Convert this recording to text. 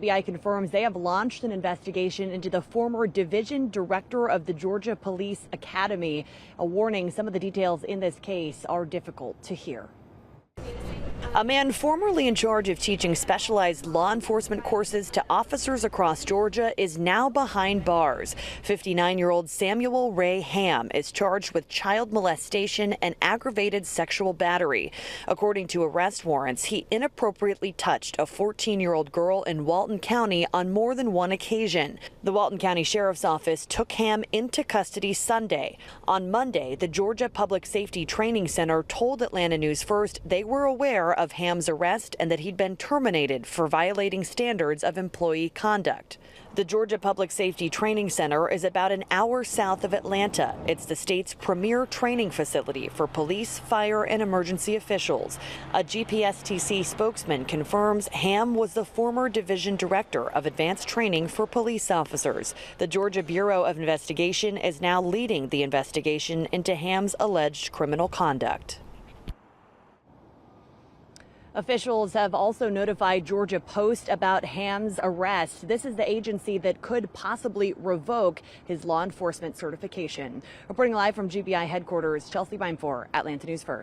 FBI confirms they have launched an investigation into the former division director of the Georgia Police Academy. A warning, some of the details in this case are difficult to hear. A man formerly in charge of teaching specialized law enforcement courses to officers across Georgia is now behind bars. 59-year-old Samuel Ray Ham is charged with child molestation and aggravated sexual battery. According to arrest warrants, he inappropriately touched a 14-year-old girl in Walton County on more than one occasion. The Walton County Sheriff's Office took Ham into custody Sunday. On Monday, the Georgia Public Safety Training Center told Atlanta News First they were aware of Ham's arrest and that he'd been terminated for violating standards of employee conduct. The Georgia Public Safety Training Center is about an hour south of Atlanta. It's the state's premier training facility for police, fire, and emergency officials. A GPSTC spokesman confirms Ham was the former division director of advanced training for police officers. The Georgia Bureau of Investigation is now leading the investigation into Ham's alleged criminal conduct. Officials have also notified Georgia Post about Ham's arrest. This is the agency that could possibly revoke his law enforcement certification. Reporting live from GBI headquarters, Chelsea Beimfor, Atlanta News First.